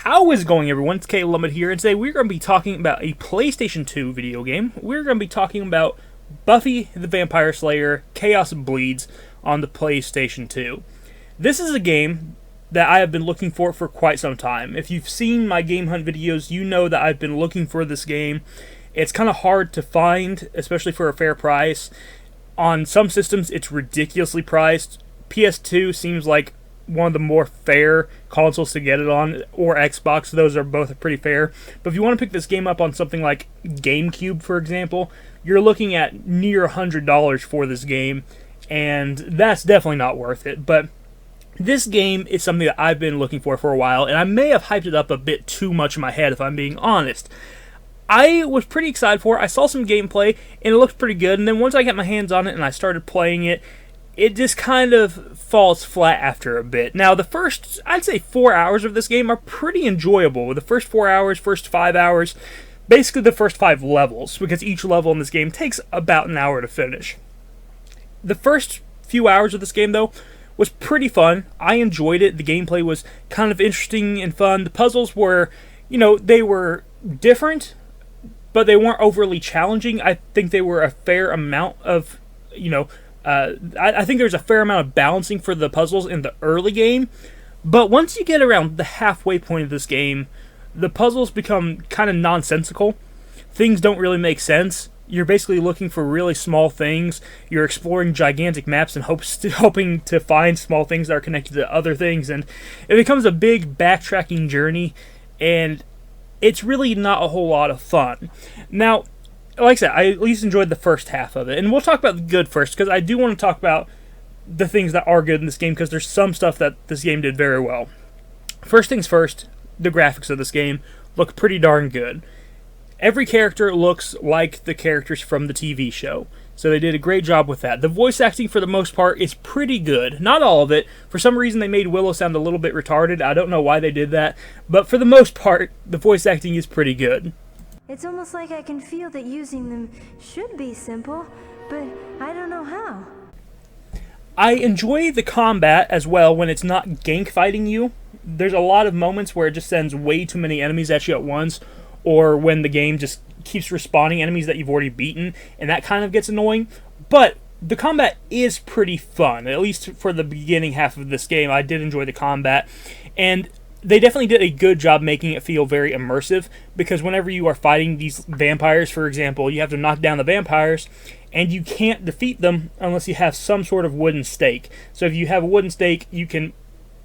How is it going, everyone? It's Caleb here, and today we're going to be talking about a PlayStation 2 video game. We're going to be talking about Buffy the Vampire Slayer Chaos Bleeds on the PlayStation 2. This is a game that I have been looking for quite some time. If you've seen my Game Hunt videos, you know that I've been looking for this game. It's kind of hard to find, especially for a fair price. On some systems, it's ridiculously priced. PS2 seems like one of the more fair consoles to get it on, or Xbox. Those are both pretty fair. But if you want to pick this game up on something like GameCube, for example, you're looking at near $100 for this game, and that's definitely not worth it. But this game is something that I've been looking for a while, and I may have hyped it up a bit too much in my head, if I'm being honest. I was pretty excited for it. I saw some gameplay, and it looked pretty good, and then once I got my hands on it and I started playing it, it just kind of falls flat after a bit. Now, the first, I'd say 4 hours of this game are pretty enjoyable. The first 4 hours, first 5 hours, basically the first 5 levels, because each level in this game takes about an hour to finish. The first few hours of this game, though, was pretty fun. I enjoyed it. The gameplay was kind of interesting and fun. The puzzles were, they were different, but they weren't overly challenging. I think they were a fair amount of, I think there's a fair amount of balancing for the puzzles in the early game, but once you get around the halfway point of this game, the puzzles become kind of nonsensical. Things don't really make sense. You're basically looking for really small things. You're exploring gigantic maps and hoping to find small things that are connected to other things, and it becomes a big backtracking journey, and it's really not a whole lot of fun. Now, like I said, I at least enjoyed the first half of it. And we'll talk about the good first, because I do want to talk about the things that are good in this game, because there's some stuff that this game did very well. First things first, the graphics of this game look pretty darn good. Every character looks like the characters from the TV show, so they did a great job with that. The voice acting, for the most part, is pretty good. Not all of it. For some reason, they made Willow sound a little bit retarded. I don't know why they did that, but for the most part, the voice acting is pretty good. It's almost like I can feel that using them should be simple, but I don't know how. I enjoy the combat as well when it's not gank fighting you. There's a lot of moments where it just sends way too many enemies at you at once, or when the game just keeps respawning enemies that you've already beaten, and that kind of gets annoying. But the combat is pretty fun, at least for the beginning half of this game. I did enjoy the combat, and they definitely did a good job making it feel very immersive, because whenever you are fighting these vampires, for example, you have to knock down the vampires, and you can't defeat them unless you have some sort of wooden stake. So if you have a wooden stake, you can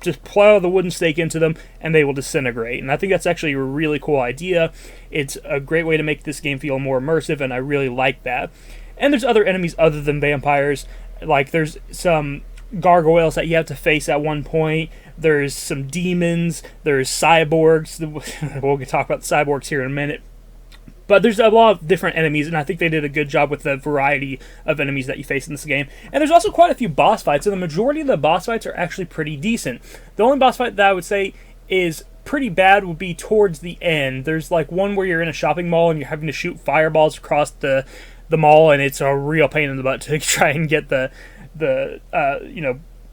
just plow the wooden stake into them, and they will disintegrate. And I think that's actually a really cool idea. It's a great way to make this game feel more immersive, and I really like that. And there's other enemies other than vampires. Like, there's some gargoyles that you have to face at one point. There's some demons. There's cyborgs. We'll talk about the cyborgs here in a minute. But there's a lot of different enemies, and I think they did a good job with the variety of enemies that you face in this game. And there's also quite a few boss fights, and the majority of the boss fights are actually pretty decent. The only boss fight that I would say is pretty bad would be towards the end. There's like one where you're in a shopping mall and you're having to shoot fireballs across the mall, and it's a real pain in the butt to try and get the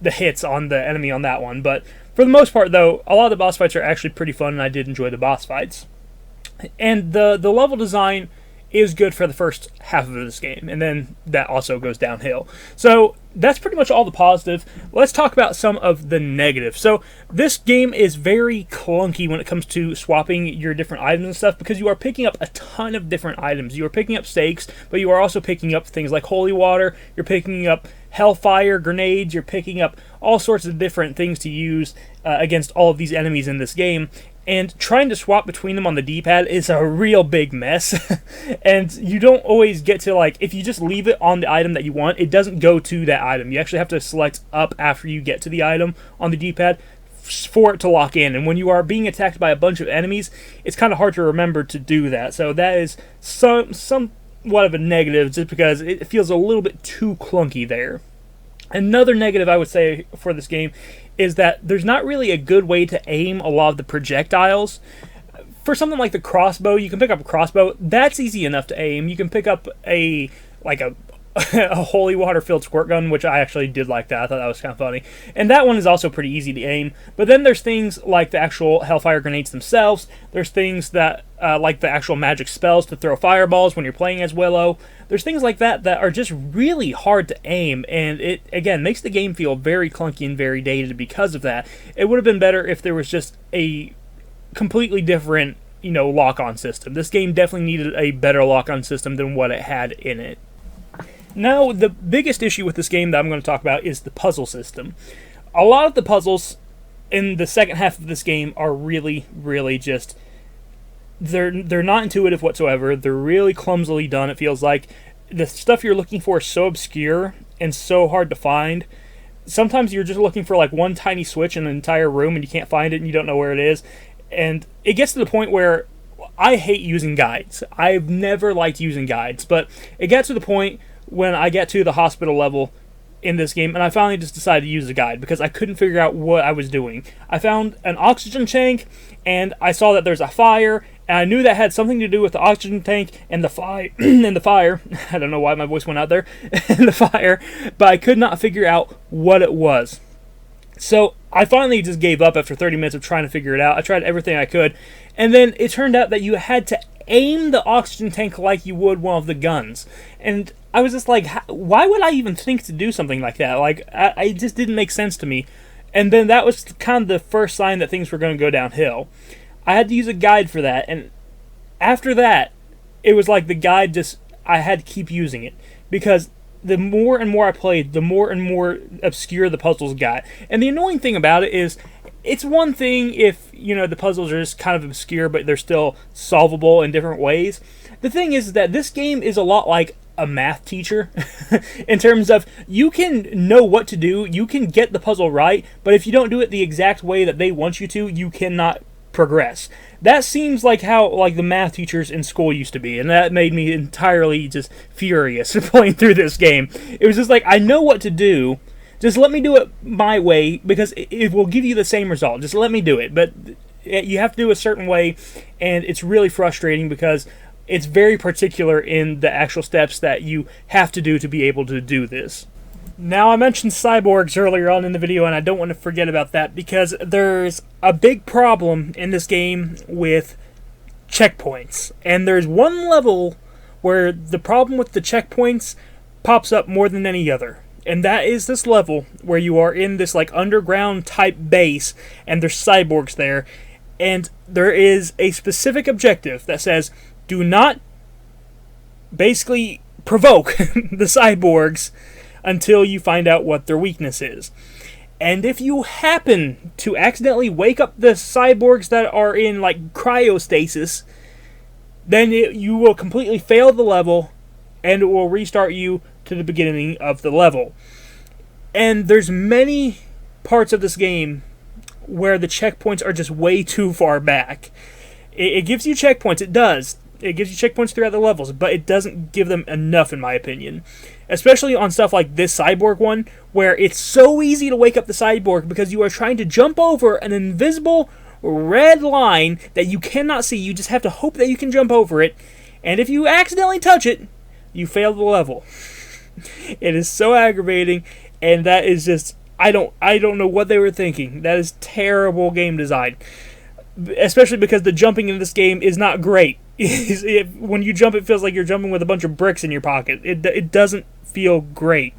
hits on the enemy on that one. But for the most part, though, a lot of the boss fights are actually pretty fun, and I did enjoy the boss fights. And the level design is good for the first half of this game, and then that also goes downhill. So that's pretty much all the positive. Let's talk about some of the negative. So this game is very clunky when it comes to swapping your different items and stuff, because you are picking up a ton of different items. You are picking up stakes, but you are also picking up things like holy water. You're picking up hellfire grenades. You're picking up all sorts of different things to use against all of these enemies in this game. And trying to swap between them on the D-pad is a real big mess. And you don't always get to, like, if you just leave it on the item that you want, it doesn't go to that item. You actually have to select up after you get to the item on the D-pad for it to lock in. And when you are being attacked by a bunch of enemies, it's kind of hard to remember to do that. So that is somewhat of a negative, just because it feels a little bit too clunky there. Another negative I would say for this game is that there's not really a good way to aim a lot of the projectiles. For something like the crossbow, you can pick up a crossbow. That's easy enough to aim. You can pick up a a holy water filled squirt gun, which I actually did like that. I thought that was kind of funny. And that one is also pretty easy to aim. But then there's things like the actual Hellfire grenades themselves. There's things that, like the actual magic spells to throw fireballs when you're playing as Willow. There's things like that that are just really hard to aim. And it, again, makes the game feel very clunky and very dated because of that. It would have been better if there was just a completely different, lock-on system. This game definitely needed a better lock-on system than what it had in it. Now, the biggest issue with this game that I'm going to talk about is the puzzle system. A lot of the puzzles in the second half of this game are really, really just... They're not intuitive whatsoever. They're really clumsily done, it feels like. The stuff you're looking for is so obscure and so hard to find. Sometimes you're just looking for like one tiny switch in an entire room and you can't find it and you don't know where it is. And it gets to the point where I hate using guides. I've never liked using guides, but it got to the point when I get to the hospital level in this game, and I finally just decided to use a guide because I couldn't figure out what I was doing. I found an oxygen tank, and I saw that there's a fire, and I knew that had something to do with the oxygen tank and the fire. I don't know why my voice went out there. And the fire, but I could not figure out what it was. So I finally just gave up after 30 minutes of trying to figure it out. I tried everything I could, and then it turned out that you had to aim the oxygen tank like you would one of the guns. And I was just like, why would I even think to do something like that? Like, it just didn't make sense to me. And then that was kind of the first sign that things were going to go downhill. I had to use a guide for that, and after that, it was like the guide just, I had to keep using it, because the more and more I played, the more and more obscure the puzzles got. And the annoying thing about it is, it's one thing if, the puzzles are just kind of obscure, but they're still solvable in different ways. The thing is that this game is a lot like a math teacher in terms of you can know what to do, you can get the puzzle right, but if you don't do it the exact way that they want you to, you cannot progress. That seems like how the math teachers in school used to be, and that made me entirely just furious playing through this game. It was just like, I know what to do, just let me do it my way, because it will give you the same result. Just let me do it, but you have to do it a certain way, and it's really frustrating because it's very particular in the actual steps that you have to do to be able to do this. Now, I mentioned cyborgs earlier on in the video, and I don't want to forget about that, because there's a big problem in this game with checkpoints. And there's one level where the problem with the checkpoints pops up more than any other. And that is this level where you are in this underground type base, and there's cyborgs there. And there is a specific objective that says, do not basically provoke the cyborgs until you find out what their weakness is. And if you happen to accidentally wake up the cyborgs that are in cryostasis, then you will completely fail the level, and it will restart you to the beginning of the level. And there's many parts of this game where the checkpoints are just way too far back. It gives you checkpoints, it does. It gives you checkpoints throughout the levels, but it doesn't give them enough, in my opinion. Especially on stuff like this cyborg one, where it's so easy to wake up the cyborg because you are trying to jump over an invisible red line that you cannot see. You just have to hope that you can jump over it, and if you accidentally touch it, you fail the level. It is so aggravating, and that is just, I don't know what they were thinking. That is terrible game design. Especially because the jumping in this game is not great. When you jump, it feels like you're jumping with a bunch of bricks in your pocket. It doesn't feel great.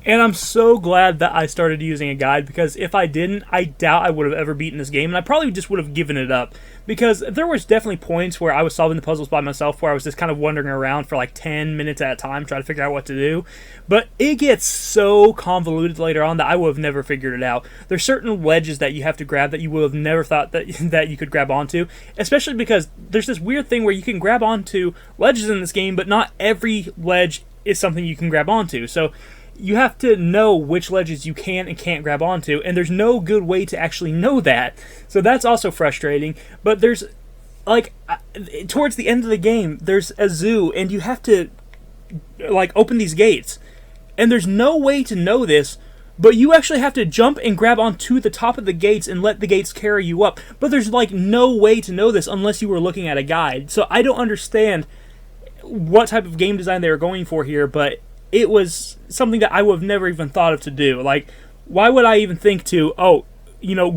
And I'm so glad that I started using a guide, because if I didn't, I doubt I would have ever beaten this game, and I probably just would have given it up. Because there was definitely points where I was solving the puzzles by myself, where I was just kind of wandering around for 10 minutes at a time trying to figure out what to do. But it gets so convoluted later on that I would have never figured it out. There's certain ledges that you have to grab that you would have never thought that you could grab onto, especially because there's this weird thing where you can grab onto ledges in this game, but not every ledge is something you can grab onto. So you have to know which ledges you can and can't grab onto, and there's no good way to actually know that. So that's also frustrating. But there's, towards the end of the game, there's a zoo, and you have to, open these gates. And there's no way to know this, but you actually have to jump and grab onto the top of the gates and let the gates carry you up. But there's, no way to know this unless you were looking at a guide. So I don't understand what type of game design they were going for here, but it was something that I would have never even thought of to do. Like, why would I even think to,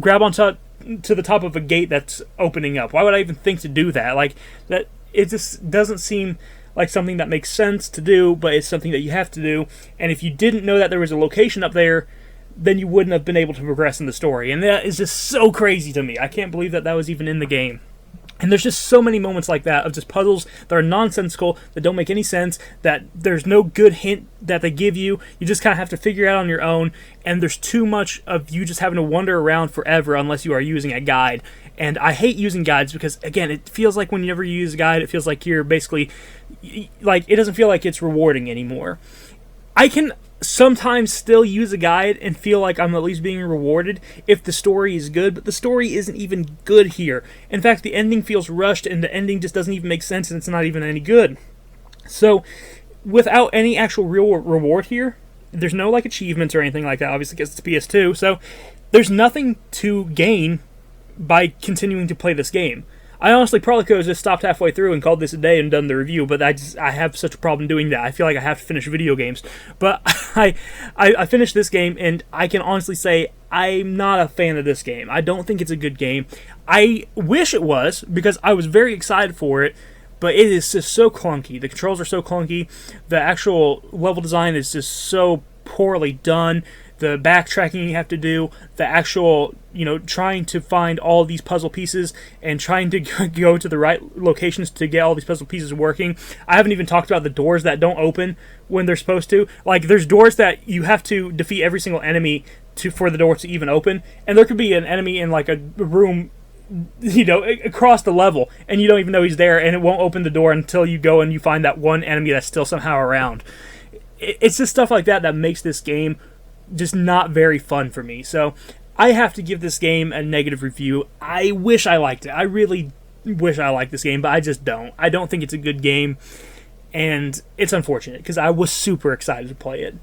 grab onto to the top of a gate that's opening up? Why would I even think to do that? Like, that, it just doesn't seem like something that makes sense to do, but it's something that you have to do. And if you didn't know that there was a location up there, then you wouldn't have been able to progress in the story. And that is just so crazy to me. I can't believe that that was even in the game. And there's just so many moments like that of just puzzles that are nonsensical, that don't make any sense, that there's no good hint that they give you. You just kind of have to figure it out on your own, and there's too much of you just having to wander around forever unless you are using a guide. And I hate using guides because, again, it feels like whenever you use a guide, it feels like you're basically, like, it doesn't feel like it's rewarding anymore. I can sometimes still use a guide and feel like I'm at least being rewarded if the story is good, but the story isn't even good here. In fact, the ending feels rushed, and the ending just doesn't even make sense, and it's not even any good. So, without any actual real reward here, there's no, like, achievements or anything like that, obviously, because it's PS2, so there's nothing to gain by continuing to play this game. I honestly probably could have just stopped halfway through and called this a day and done the review, but I have such a problem doing that. I feel like I have to finish video games. But I finished this game, and I can honestly say I'm not a fan of this game. I don't think it's a good game. I wish it was, because I was very excited for it, but it is just so clunky. The controls are so clunky. The actual level design is just so poorly done. The backtracking you have to do, the actual, trying to find all these puzzle pieces and trying to go to the right locations to get all these puzzle pieces working. I haven't even talked about the doors that don't open when they're supposed to. Like, there's doors that you have to defeat every single enemy for the door to even open, and there could be an enemy in, like, a room, across the level, and you don't even know he's there, and it won't open the door until you go and you find that one enemy that's still somehow around. It's just stuff like that that makes this game just not very fun for me. So I have to give this game a negative review. I wish I liked it. I really wish I liked this game, but I just don't. I don't think it's a good game, and it's unfortunate because I was super excited to play it.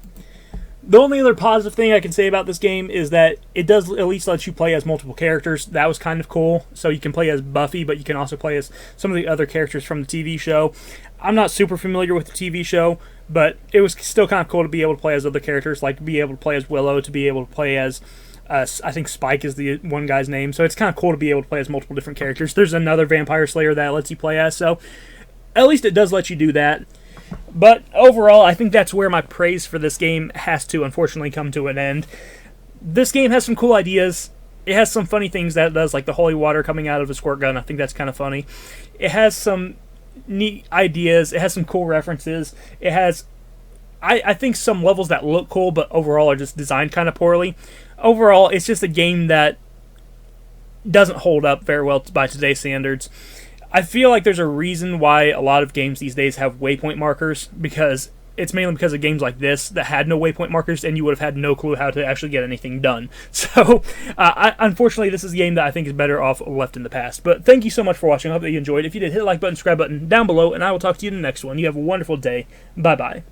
The only other positive thing I can say about this game is that it does at least let you play as multiple characters. That was kind of cool. So you can play as Buffy, but you can also play as some of the other characters from the TV show. I'm not super familiar with the TV show, but it was still kind of cool to be able to play as other characters, like to be able to play as Willow, to be able to play as, I think Spike is the one guy's name. So it's kind of cool to be able to play as multiple different characters. There's another Vampire Slayer that lets you play as, so at least it does let you do that. But overall, I think that's where my praise for this game has to, unfortunately, come to an end. This game has some cool ideas. It has some funny things that it does, like the holy water coming out of a squirt gun. I think that's kind of funny. It has some neat ideas. It has some cool references. It has, I think, some levels that look cool, but overall are just designed kind of poorly. Overall, it's just a game that doesn't hold up very well by today's standards. I feel like there's a reason why a lot of games these days have waypoint markers, because it's mainly because of games like this that had no waypoint markers, and you would have had no clue how to actually get anything done. So, unfortunately, this is a game that I think is better off left in the past. But thank you so much for watching. I hope that you enjoyed. If you did, hit the like button, subscribe button down below, and I will talk to you in the next one. You have a wonderful day. Bye-bye.